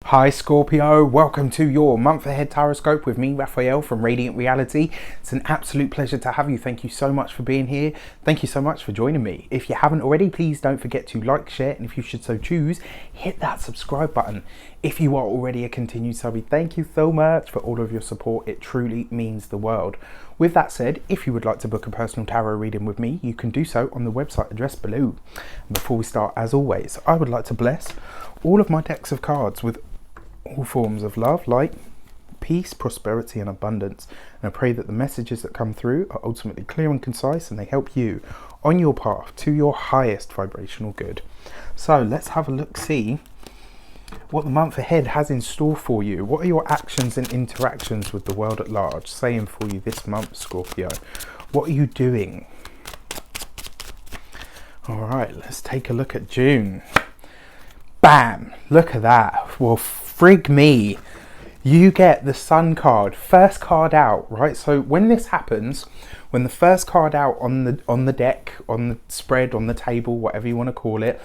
Hi Scorpio, welcome to your month ahead taroscope with me, Raphael from Reydiant Reality. It's an absolute pleasure to have you. Thank you so much for being here. Thank you so much for joining me. If you haven't already, please don't forget to like, share, and if you should so choose, hit that subscribe button. If you are already a continued subby, thank you so much for all of your support. It truly means the world. With that said, if you would like to book a personal tarot reading with me, you can do so on the website address below. And before we start, as always, I would like to bless all of my decks of cards with all forms of love, light, peace, prosperity and abundance. And I pray that the messages that come through are ultimately clear and concise and they help you on your path to your highest vibrational good. So let's have a look, see what the month ahead has in store for you. What are your actions and interactions with the world at large saying for you this month, Scorpio? What are you doing? All right, let's take a look at June. Bam! Look at that. Well, frig me. You get the Sun card, first card out, right? So when this happens, when the first card out on the deck, on the spread, on the table, whatever you want to call it,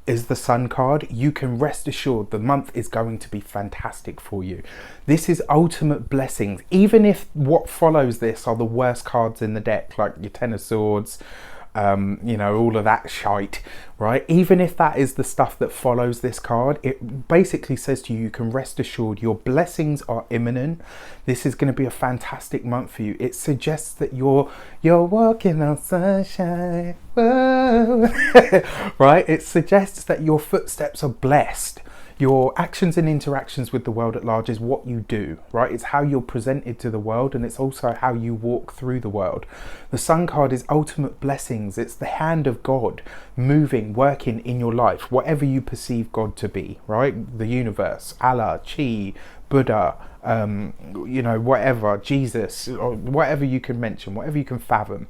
is the Sun card, you can rest assured the month is going to be fantastic for you. This is ultimate blessings. Even if what follows this are the worst cards in the deck, like your Ten of Swords, you know, all of that shite, right? Even if that is the stuff that follows this card, it basically says to you, you can rest assured your blessings are imminent. This is going to be a fantastic month for you. It suggests that you're walking on sunshine. Whoa. Right? It suggests that your footsteps are blessed. Your actions and interactions with the world at large is what you do, right? It's how you're presented to the world, and it's also how you walk through the world. The Sun card is ultimate blessings. It's the hand of God moving, working in your life, whatever you perceive God to be, right? The universe, Allah, Chi, Buddha, you know, whatever, Jesus, or whatever you can mention, whatever you can fathom.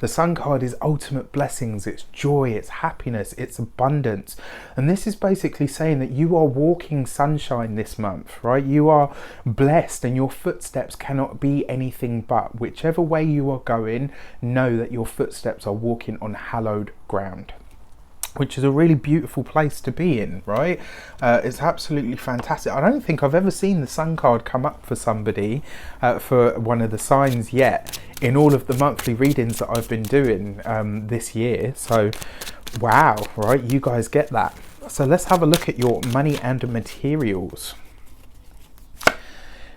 The Sun card is ultimate blessings. It's joy, it's happiness, it's abundance. And this is basically saying that you are walking sunshine this month, right? You are blessed and your footsteps cannot be anything but. Whichever way you are going, know that your footsteps are walking on hallowed ground, which is a really beautiful place to be in, right? It's absolutely fantastic. I don't think I've ever seen the Sun card come up for somebody for one of the signs yet in all of the monthly readings that I've been doing this year. So, wow, right? You guys get that. So let's have a look at your money and materials.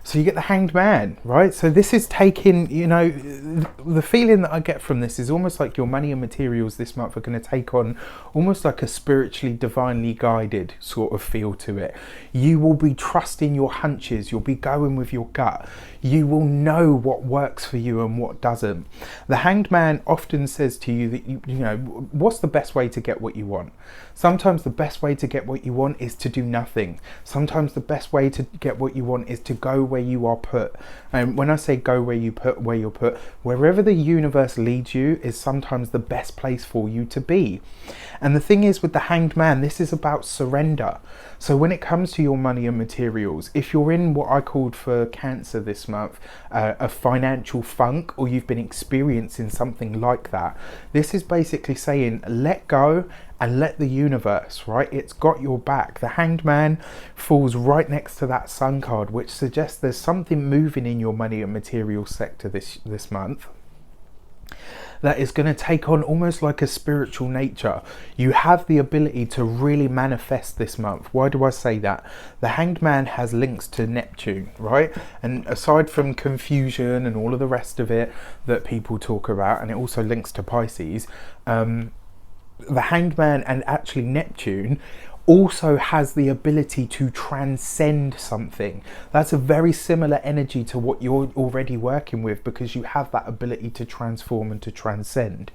So you get the Hanged Man, right? So this is taking, you know, the feeling that I get from this is almost like your money and materials this month are going to take on almost like a spiritually, divinely guided sort of feel to it. You will be trusting your hunches. You'll be going with your gut. You will know what works for you and what doesn't. The Hanged Man often says to you that, you know, what's the best way to get what you want? Sometimes the best way to get what you want is to do nothing. Sometimes the best way to get what you want is to go where you are put. And when I say go where you're put, wherever the universe leads you is sometimes the best place for you to be. And the thing is with the Hanged Man, this is about surrender. So when it comes to your money and materials, if you're in what I called for Cancer this month, a financial funk, or you've been experiencing something like that, this is basically saying let go and let the universe, right? It's got your back. The Hanged Man falls right next to that Sun card, which suggests there's something moving in your money and material sector this month that is going to take on almost like a spiritual nature. You have the ability to really manifest this month. Why do I say that? The Hanged Man has links to Neptune, right? And aside from confusion and all of the rest of it that people talk about, and it also links to Pisces, the Hanged Man and actually Neptune also has the ability to transcend something. That's a very similar energy to what you're already working with, because you have that ability to transform and to transcend.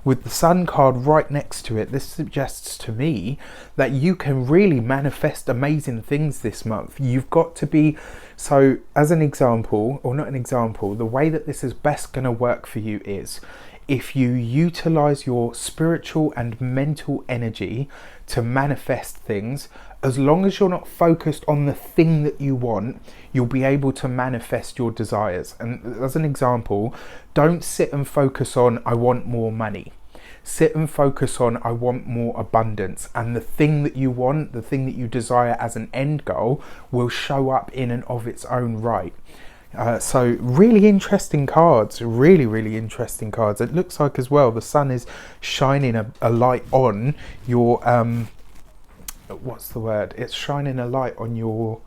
With the Sun card right next to it, this suggests to me that you can really manifest amazing things this month. You've got to be, so as an example, or not an example, the way that this is best going to work for you is if you utilize your spiritual and mental energy to manifest things, as long as you're not focused on the thing that you want, you'll be able to manifest your desires. And as an example, don't sit and focus on, I want more money. sit and focus on, I want more abundance, and the thing that you want, the thing that you desire as an end goal, will show up in and of its own right. So really interesting cards, really interesting cards. It looks like as well the sun is shining a light on your what's the word, it's shining a light on your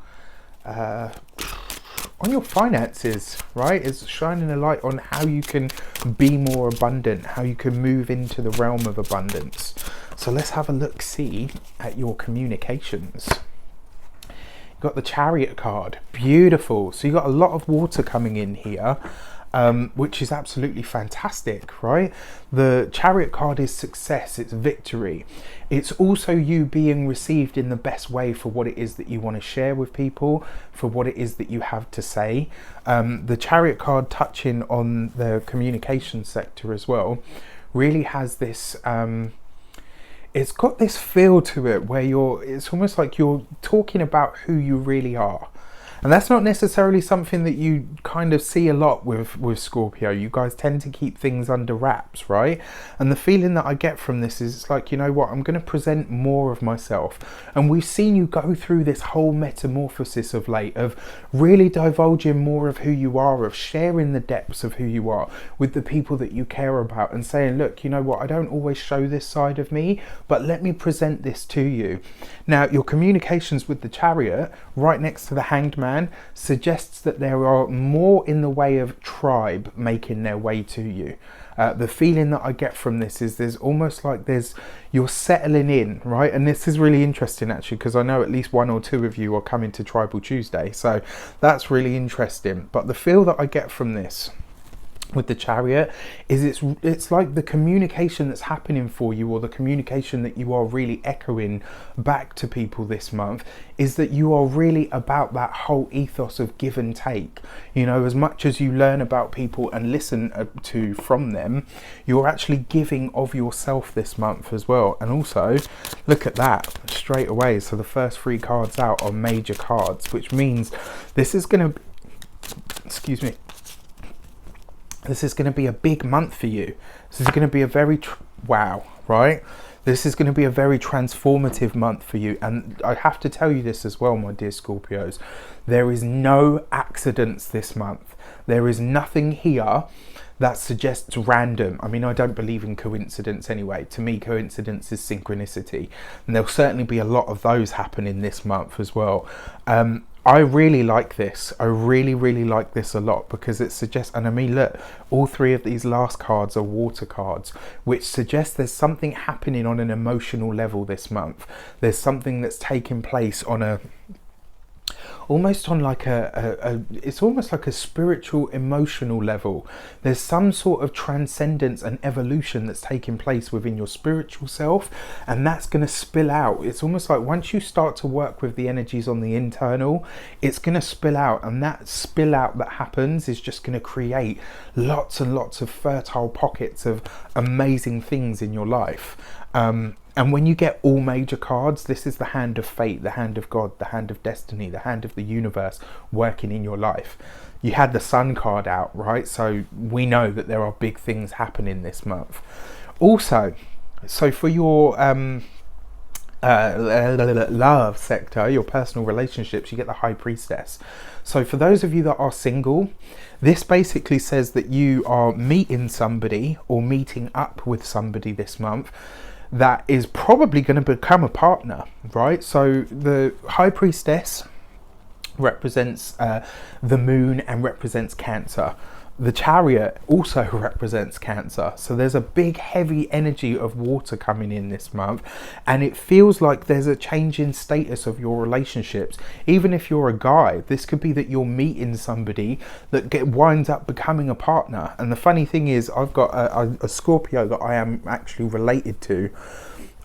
finances, right? It's shining a light on how you can be more abundant, how you can move into the realm of abundance. So let's have a look see at your communications. Got the Chariot card, beautiful. So you got a lot of water coming in here, which is absolutely fantastic, right? The Chariot card is success, it's victory. It's also you being received in the best way for what it is that you want to share with people, for what it is that you have to say. The Chariot card, touching on the communication sector as well, really has this it's got this feel to it where it's almost like you're talking about who you really are. And that's not necessarily something that you kind of see a lot with Scorpio. You guys tend to keep things under wraps, right? And the feeling that I get from this is it's like, you know what, I'm going to present more of myself. And we've seen you go through this whole metamorphosis of late, of really divulging more of who you are, of sharing the depths of who you are with the people that you care about, and saying, look, you know what, I don't always show this side of me, but let me present this to you. Now, your communications with the Chariot, right next to the Hanged Man, suggests that there are more in the way of tribe making their way to you. The feeling that I get from this is there's almost like you're settling in, right? And this is really interesting actually, because I know at least one or two of you are coming to Tribal Tuesday, so that's really interesting. But the feel that I get from this with the Chariot is it's like the communication that's happening for you, or the communication that you are really echoing back to people this month, is that you are really about that whole ethos of give and take. You know, as much as you learn about people and listen to from them, you're actually giving of yourself this month as well. And also look at that straight away. So the first 3 cards out are major cards, which means this is going to, excuse me, this is going to be a big month for you. This is going to be a very, wow, right? This is going to be a very transformative month for you. And I have to tell you this as well, my dear Scorpios. There is no accidents this month. There is nothing here that suggests random. I mean, I don't believe in coincidence anyway. To me, coincidence is synchronicity. And there'll certainly be a lot of those happening this month as well. I really like this. I really like this a lot, because it suggests, and I mean, look, all 3 of these last cards are water cards, which suggests there's something happening on an emotional level this month. There's something that's taking place on a, almost on like it's almost like a spiritual, emotional level. There's some sort of transcendence and evolution that's taking place within your spiritual self, and that's going to spill out. It's almost like once you start to work with the energies on the internal, it's going to spill out, and that spill out that happens is just going to create lots and lots of fertile pockets of amazing things in your life. And when you get all major cards, this is the hand of fate, the hand of God, the hand of destiny, the hand of the universe working in your life. You had the Sun card out, right? So we know that there are big things happening this month. Also, so for your love sector, your personal relationships, you get the High Priestess. So for those of you that are single, this basically says that you are meeting somebody or meeting up with somebody this month that is probably going to become a partner, right? So the High Priestess represents the moon and represents Cancer. The Chariot also represents Cancer. So there's a big heavy energy of water coming in this month, and it feels like there's a change in status of your relationships. Even if you're a guy, this could be that you're meeting somebody that winds up becoming a partner. And the funny thing is, I've got a Scorpio that I am actually related to.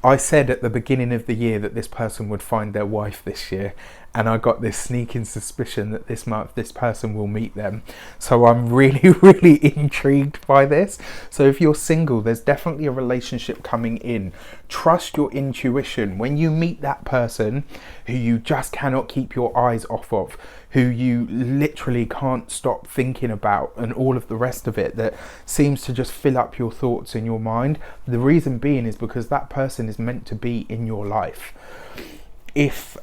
I said at the beginning of the year that this person would find their wife this year, and I got this sneaking suspicion that this month this person will meet them. So I'm really, really intrigued by this. So if you're single, there's definitely a relationship coming in. Trust your intuition. When you meet that person who you just cannot keep your eyes off of, who you literally can't stop thinking about, and all of the rest of it that seems to just fill up your thoughts in your mind, the reason being is because that person is meant to be in your life. If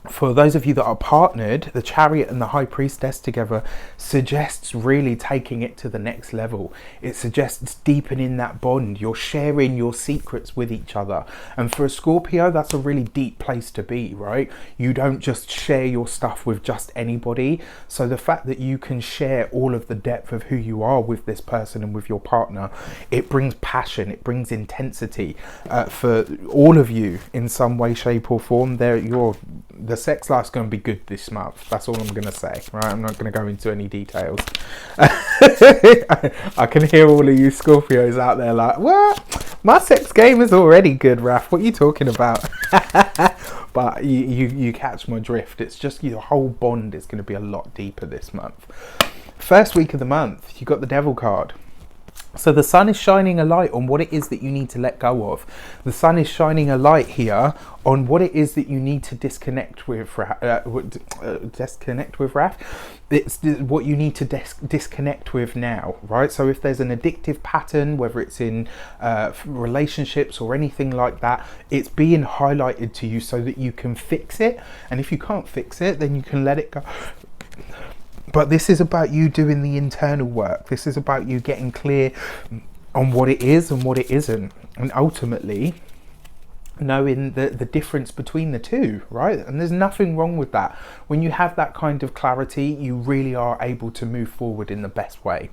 for those of you that are partnered, the Chariot and the High Priestess together suggests really taking it to the next level. It suggests deepening that bond. You're sharing your secrets with each other. And for a Scorpio, that's a really deep place to be, right? You don't just share your stuff with just anybody. So the fact that you can share all of the depth of who you are with this person and with your partner, it brings passion, it brings intensity for all of you in some way, shape or form. The sex life's going to be good this month. That's all I'm going to say, right? I'm not going to go into any details. I can hear all of you Scorpios out there like, what? My sex game is already good, Raph. What are you talking about? But you catch my drift. It's just your whole bond is going to be a lot deeper this month. First week of the month, you got the Devil card. So the sun is shining a light on what it is that you need to let go of. The sun is shining a light here on what it is that you need to disconnect with. Disconnect with, Raph. It's what you need to disconnect with now, right? So if there's an addictive pattern, whether it's in relationships or anything like that, it's being highlighted to you so that you can fix it. And if you can't fix it, then you can let it go. But this is about you doing the internal work. This is about you getting clear on what it is and what it isn't. And ultimately, knowing the difference between the two, right? And there's nothing wrong with that. When you have that kind of clarity, you really are able to move forward in the best way.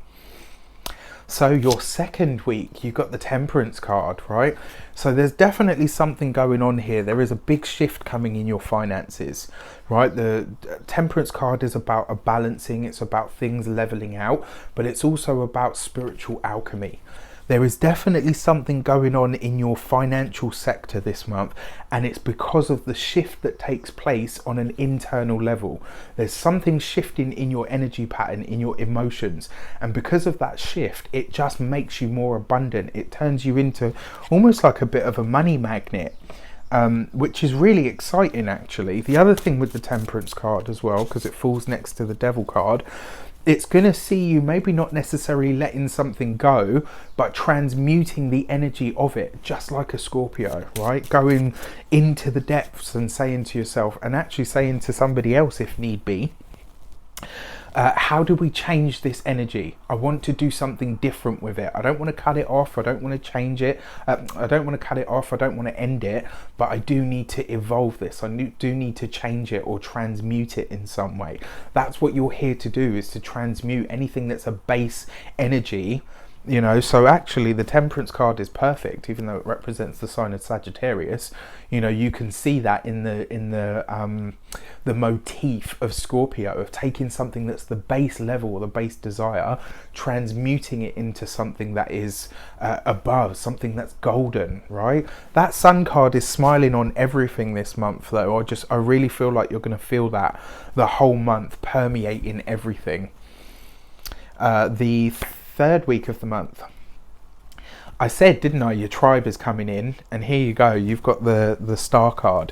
So your second week, you've got the Temperance card, right? So there's definitely something going on here. There is a big shift coming in your finances, right? The Temperance card is about a balancing. It's about things leveling out, but it's also about spiritual alchemy. There is definitely something going on in your financial sector this month, and it's because of the shift that takes place on an internal level. There's something shifting in your energy pattern, in your emotions, and because of that shift, it just makes you more abundant. It turns you into almost like a bit of a money magnet, which is really exciting actually. The other thing with the Temperance card as well, because it falls next to the Devil card, it's going to see you maybe not necessarily letting something go, but transmuting the energy of it, just like a Scorpio, right? Going into the depths and saying to yourself, and actually saying to somebody else if need be, how do we change this energy? I want to do something different with it. I don't want to cut it off. I don't want to change it. I don't want to cut it off. I don't want to end it, but I do need to evolve this. I do need to change it or transmute it in some way. That's what you're here to do, is to transmute anything that's a base energy. You know, so actually the Temperance card is perfect, even though it represents the sign of Sagittarius. You know, you can see that in the motif of Scorpio, of taking something that's the base level or the base desire, transmuting it into something that is above, something that's golden, right? That Sun card is smiling on everything this month, though. I really feel like you're going to feel that the whole month permeating everything. The third week of the month, I said, didn't I, your tribe is coming in, and here you go, you've got the Star card,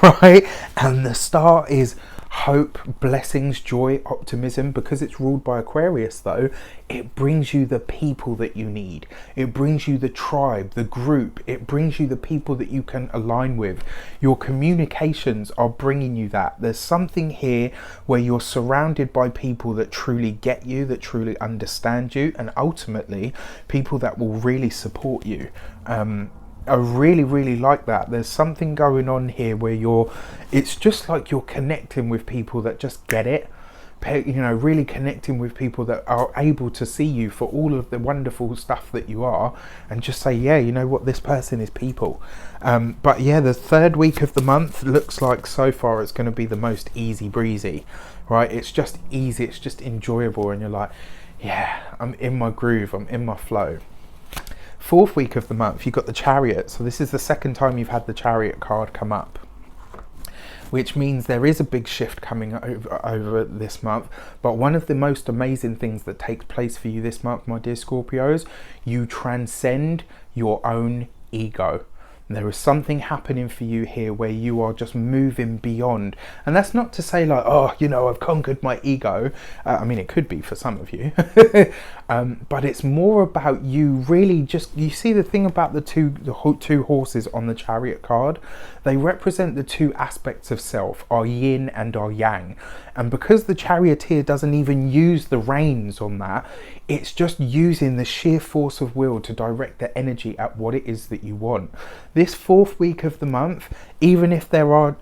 right? And the Star is hope, blessings, joy, optimism. Because it's ruled by Aquarius though, it brings you the people that you need. It brings you the tribe, the group. It brings you the people that you can align with. Your communications are bringing you that. There's something here where you're surrounded by people that truly get you, that truly understand you, and ultimately people that will really support you. I really, really like that. There's something going on here where it's just like you're connecting with people that just get it. You know, really connecting with people that are able to see you for all of the wonderful stuff that you are, and just say, yeah, you know what, this person is people. But yeah, the third week of the month looks like so far it's going to be the most easy breezy, right? It's just easy, it's just enjoyable, and you're like, yeah, I'm in my groove, I'm in my flow. Fourth week of the month, you've got the Chariot. So this is the second time you've had the Chariot card come up. which means there is a big shift coming over this month. But one of the most amazing things that takes place for you this month, my dear Scorpios, you transcend your own ego. There is something happening for you here where you are just moving beyond. And that's not to say like, oh, you know, I've conquered my ego. I mean, it could be for some of you. But it's more about you really just, you see the thing about the two horses on the Chariot card, they represent the two aspects of self, our yin and our yang. And because the Charioteer doesn't even use the reins on that, it's just using the sheer force of will to direct the energy at what it is that you want. This 4th week of the month, even if there are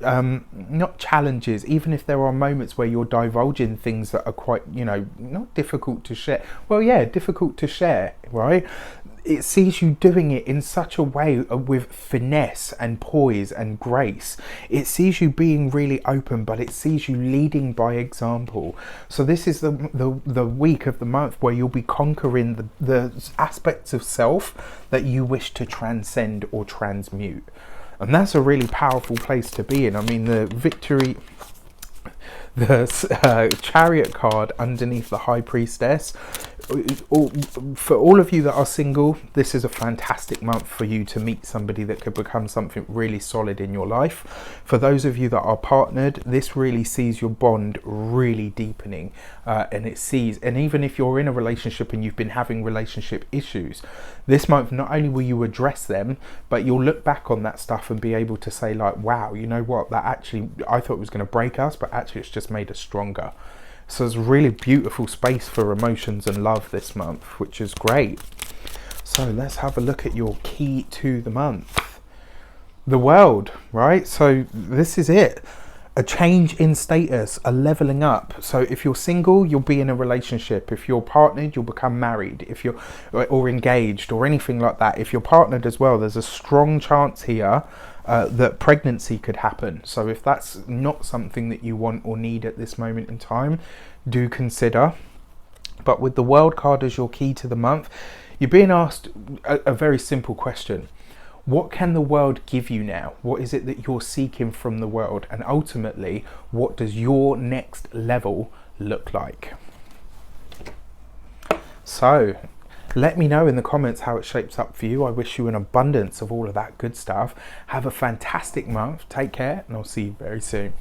not challenges, even if there are moments where you're divulging things that are quite, you know, not difficult to share. Well, yeah, difficult to share, right? It sees you doing it in such a way with finesse and poise and grace. It sees you being really open, but it sees you leading by example. So this is the week of the month where you'll be conquering the aspects of self that you wish to transcend or transmute. And that's a really powerful place to be in. I mean, the victory, the Chariot card underneath the High Priestess, for all of you that are single, this is a fantastic month for you to meet somebody that could become something really solid in your life. For those of you that are partnered, this really sees your bond really deepening, and even if you're in a relationship and you've been having relationship issues, this month not only will you address them, but you'll look back on that stuff and be able to say like, wow, you know what, that actually, I thought it was going to break us, but actually it's just made us stronger. So it's a really beautiful space for emotions and love this month, which is great. So let's have a look at your key to the month. The World, right? So this is it. A change in status, a leveling up. So if you're single, you'll be in a relationship. If you're partnered, you'll become married. If you're or engaged or anything like that. If you're partnered as well, there's a strong chance here that pregnancy could happen. So if that's not something that you want or need at this moment in time, do consider. But with the World card as your key to the month, you're being asked a very simple question. What can the world give you now? What is it that you're seeking from the world? And ultimately, what does your next level look like? So let me know in the comments how it shapes up for you. I wish you an abundance of all of that good stuff. Have a fantastic month. Take care, and I'll see you very soon.